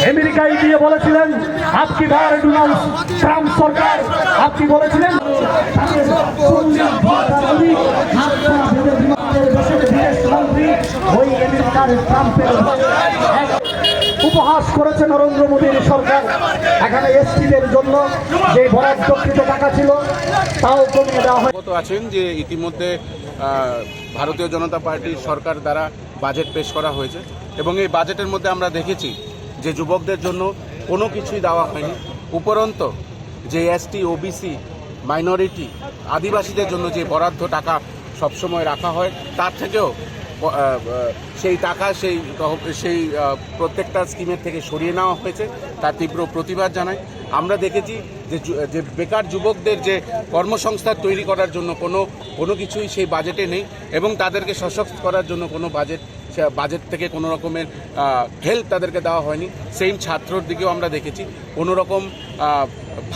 আমেরিকায় গিয়ে বলেছিলেন আপকি বার ডোনাল্ড ট্রাম্প সরকার, আপনি বলেছিলেন ওই আমেরিকার ট্রাম্পের উপহাস করেছে নরেন্দ্র মোদীর সরকার। এখানে এসটিদের জন্য যে বরাদ্দকৃত টাকা ছিল তাও কমিয়ে দেওয়া হয়। আছেন যে ইতিমধ্যে ভারতীয় জনতা পার্টির সরকার দ্বারা বাজেট পেশ করা হয়েছে এবং এই বাজেটের মধ্যে আমরা দেখেছি যে যুবকদের জন্য কোনো কিছুই দেওয়া হয়নি। উপরন্ত যে এসটি, ওবিসি, মাইনরিটি, আদিবাসীদের জন্য যে বরাদ্দ টাকা সবসময় রাখা হয় তার থেকেও সেই টাকা সেই প্রত্যেকটা স্কিমের থেকে সরিয়ে নেওয়া হয়েছে, তার তীব্র প্রতিবাদ জানাই। আমরা দেখেছি যে বেকার যুবকদের যে কর্মসংস্থান তৈরি করার জন্য কোনো কিছুই সেই বাজেটে নেই এবং তাদেরকে সশক্ত করার জন্য কোনো বাজেট থেকে কোনো রকমের হেল্প তাদেরকে দেওয়া হয়নি। সেই ছাত্রর দিকেও আমরা দেখেছি কোনো রকম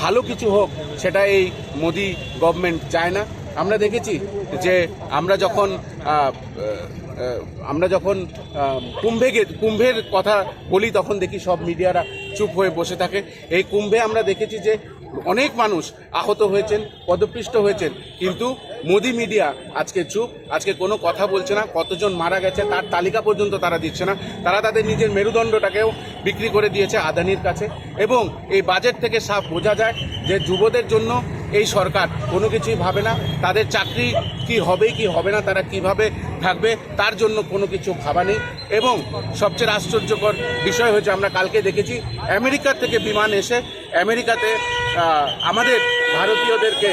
ভালো কিছু হোক সেটা এই মোদি গভর্নমেন্ট চায় না। আমরা দেখেছি যে আমরা যখন কুম্ভের কথা বলি তখন দেখি সব মিডিয়ারা চুপ হয়ে বসে থাকে। এই কুম্ভে আমরা দেখেছি যে অনেক মানুষ আহত হয়েছেন, পদপিষ্ট হয়েছেন, কিন্তু মোদি মিডিয়া আজকে চুপ, আজকে কোনো কথা বলছে না। কতজন মারা গেছে তার তালিকা পর্যন্ত তারা দিচ্ছে না। তারা তাদের নিজের মেরুদণ্ডটাকেও বিক্রি করে দিয়েছে আদানির কাছে। এবং এই বাজেট থেকে সাফ বোঝা যায় যে যুবদের জন্য এই সরকার কোনো কিছুই ভাবে না। তাদের চাকরি কি হবে কি হবে না, তারা কিভাবে থাকবে তার জন্য কোনো কিছু ভাবা নেই। এবং সবচেয়ে আশ্চর্যকর বিষয় হয়েছে আমরা কালকে দেখেছি আমেরিকা থেকে বিমান এসে আমেরিকাতে আমাদের ভারতীয়দেরকে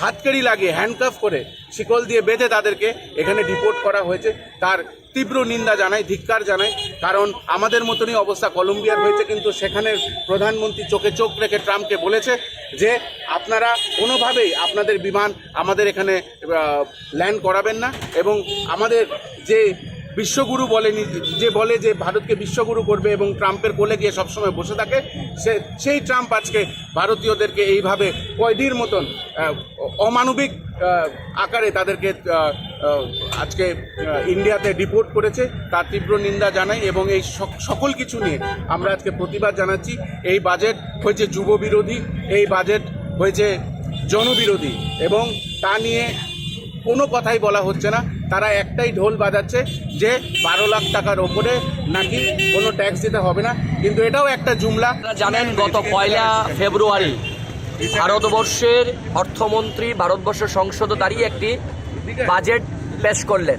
হাতকড়ি লাগিয়ে হ্যান্ডকাফ করে শিকল দিয়ে বেঁধে তাদেরকে এখানে ডিপোর্ট করা হয়েছে। তার তীব্র নিন্দা জানাই, ধিক্কার জানাই। কারণ আমাদের মতনই অবস্থা কলম্বিয়ার হয়েছে, কিন্তু সেখানের প্রধানমন্ত্রী চোখে চোখ রেখে ট্রাম্পকে বলেছে যে আপনারা কোনোভাবেই আপনাদের বিমান আমাদের এখানে ল্যান্ড করাবেন না। এবং আমাদের যে বিশ্বগুরু বলে যে ভারতকে বিশ্বগুরু করবে এবং ট্রাম্পের কোলে গিয়ে সবসময় বসে থাকে, সেই ট্রাম্প আজকে ভারতীয়দেরকে এইভাবে কয়েদির মতন অমানবিক আকারে তাদেরকে আজকে ইন্ডিয়াতে ডিপোর্ট করেছে। তার তীব্র নিন্দা জানাই এবং এই সকল কিছু নিয়ে আমরা আজকে প্রতিবাদ জানাচ্ছি। এই বাজেট হয়েছে যুব বিরোধী, এই বাজেট হয়েছে জনবিরোধী এবং তা নিয়ে কোনো কথাই বলা হচ্ছে না। তারা একটাই ঢোল বাজাচ্ছে যে 12 লাখ টাকার ওপরে নাকি কোনো ট্যাক্স দিতে হবে না, কিন্তু এটাও একটা জুমলা। জানেন গত 1 ফেব্রুয়ারি ভারতবর্ষের অর্থমন্ত্রী ভারতবর্ষের সংসদে দাঁড়িয়ে একটি বাজেট পেশ করলেন।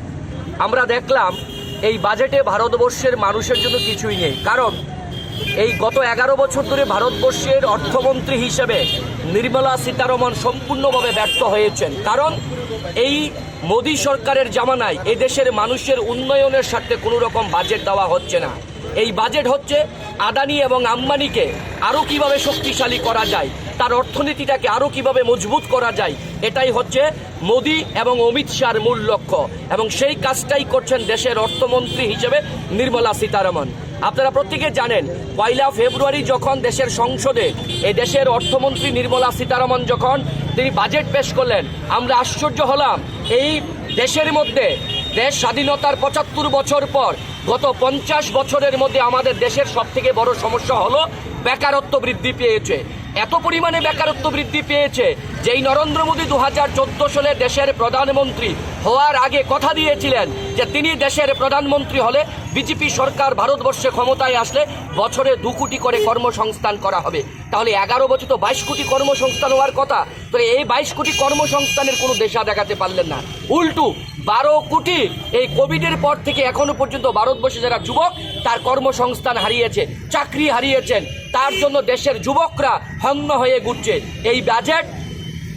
আমরা দেখলাম এই বাজেটে ভারতবর্ষের মানুষের জন্য কিছুই নেই। কারণ এই গত 11 বছর ধরে ভারতবর্ষের অর্থমন্ত্রী হিসেবে নির্মলা সীতারমণ সম্পূর্ণভাবে ব্যর্থ হয়েছেন। কারণ এই মোদী সরকারের জামানায় এদেশের মানুষের উন্নয়নের স্বার্থে কোনো রকম বাজেট দেওয়া হচ্ছে না। এই বাজেট হচ্ছে আদানি এবং আম্বানিকে আরও কিভাবে শক্তিশালী করা যায়, তার অর্থনীতিটাকে আরও কিভাবে মজবুত করা যায়, এটাই হচ্ছে মোদী এবং অমিত শাহর মূল লক্ষ্য। এবং সেই কাজটাই করছেন দেশের অর্থমন্ত্রী হিসেবে নির্মলা সীতারমণ। আপনারা প্রত্যেকে জানেন 1 ফেব্রুয়ারি যখন দেশের সংসদে এই দেশের অর্থমন্ত্রী নির্মলা সীতারমণ যখন তিনি বাজেট পেশ করলেন, আমরা আশ্চর্য হলাম। এই দেশের মধ্যে দেশ স্বাধীনতার 75 বছর পর গত 50 বছরের মধ্যে আমাদের দেশের সবথেকে বড় সমস্যা হলো বেকারত্ব বৃদ্ধি পেয়েছে। এত পরিমাণে বেকারত্ব বৃদ্ধি পেয়েছে যেই নরেন্দ্র মোদী 2014 সালে দেশের প্রধানমন্ত্রী হওয়ার আগে কথা দিয়েছিলেন যে তিনি দেশের প্রধানমন্ত্রী হলে বিজেপি সরকার ভারতবর্ষে ক্ষমতায় আসলে বছরে 2 কোটি করে কর্মসংস্থান করা হবে। তাহলে 11 বছর তো 22 কোটি কর্মসংস্থান হওয়ার কথা। তো এই 22 কোটি কর্মসংস্থানের কোনো দিশা দেখাতে পারলেন না। উল্টো 12 কোটি এই কোভিডের পর থেকে এখনো পর্যন্ত ভারতবর্ষে যারা যুবক তার কর্মসংস্থান হারিয়েছে, চাকরি হারিয়েছেন, তার জন্য দেশের যুবকরা হন্য হয়ে ঘুরছে। এই বাজেট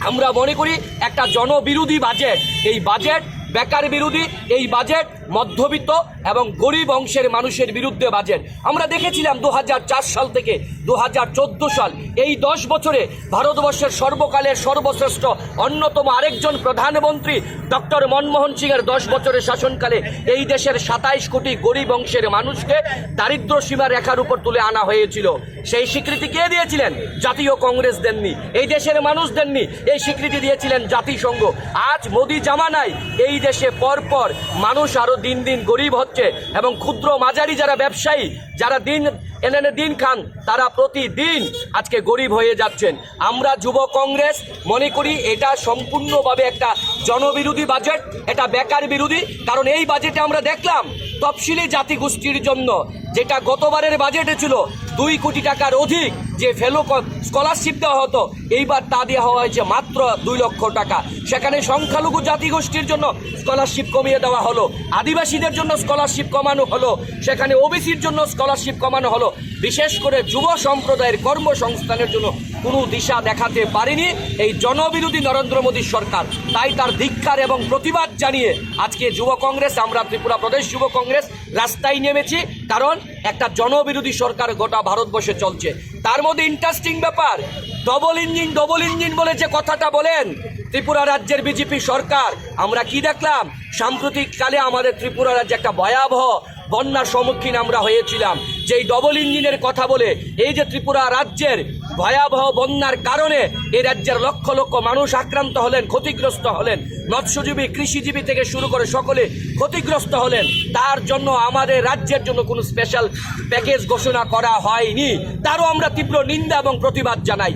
আমরা মনে করি একটা জনবিরোধী বাজেট। এই বাজেট বেকার বিরোধী, এই বাজেট মধ্যবিত্ত এবং গরিব অংশের মানুষের বিরুদ্ধে বাজেট। আমরা দেখেছিলাম 2004 সাল থেকে 2014 সাল এই 10 বছরে ভারতবর্ষের সর্বকালের সর্বশ্রেষ্ঠ অন্যতম আরেকজন প্রধানমন্ত্রী ডক্টর মনমোহন সিংয়ের 10 বছরের শাসনকালে এই দেশের 27 কোটি গরিব অংশের মানুষকে দারিদ্র সীমা রেখার উপর তুলে আনা হয়েছিল। সেই স্বীকৃতি কে দিয়েছিলেন? জাতীয় কংগ্রেস দেননি, এই দেশের মানুষ দেননি, এই স্বীকৃতি দিয়েছিলেন জাতিসংঘ। আজ মোদি জামানায় এই দেশে পরপর মানুষ আরও আরো দিন দিন গরিব হচ্ছে এবং ক্ষুদ্র মাঝারি যারা ব্যবসায়ী যারা দিন এনে দিন খান তারা প্রতিদিন আজকে গরিব হয়ে যাচ্ছেন। আমরা যুব কংগ্রেস মনে করি এটা সম্পূর্ণভাবে একটা জনবিরোধী বাজেট, এটা বেকার বিরোধী। কারণ এই বাজেটে আমরা দেখলাম তফসিলি জাতিগোষ্ঠীর জন্য যেটা গতবারের বাজেটে ছিল 2 কোটি টাকার অধিক যে ফেলো স্কলারশিপ দেওয়া হতো, এইবার তা দেওয়া হয়েছে মাত্র 2 লক্ষ টাকা। সেখানে সংখ্যালঘু জাতিগোষ্ঠীর জন্য স্কলারশিপ কমিয়ে দেওয়া হলো, আদিবাসীদের জন্য স্কলারশিপ কমানো হলো, সেখানে ওবিসির জন্য স্কলারশিপ কমানো হলো। বিশেষ করে যুব সম্প্রদায়ের কর্মসংস্থানের জন্য কোনো দিশা দেখাতে পারেনি এই জনবিরোধী নরেন্দ্র মোদীর সরকার। তাই তার ধিক্কার এবং প্রতিবাদ জানিয়ে আজকে যুব কংগ্রেস, আমরা ত্রিপুরা প্রদেশ যুব কংগ্রেস রাস্তায় নেমেছি। কারণ একটা জনবিরোধী সরকার গোটা ভারতবর্ষে চলছে। তার মধ্যে ইন্টারেস্টিং ব্যাপার, ডবল ইঞ্জিন বলে যে কথাটা বলেন ত্রিপুরা রাজ্যের বিজেপি সরকার, আমরা কি দেখলাম সাম্প্রতিক কালে আমাদের ত্রিপুরা রাজ্যে একটা ভয়াবহ বন্যার সম্মুখীন আমরা হয়েছিলাম। যেই ডবল ইঞ্জিনের কথা বলে এই যে ত্রিপুরা রাজ্যের ভয়াবহ বন্যার কারণে এই রাজ্যের লক্ষ লক্ষ মানুষ আক্রান্ত হলেন, ক্ষতিগ্রস্ত হলেন, মৎস্যজীবী কৃষিজীবী থেকে শুরু করে সকলে ক্ষতিগ্রস্ত হলেন। তার জন্য আমাদের রাজ্যের জন্য কোনো স্পেশাল প্যাকেজ ঘোষণা করা হয়নি, তারও আমরা তীব্র নিন্দা এবং প্রতিবাদ জানাই।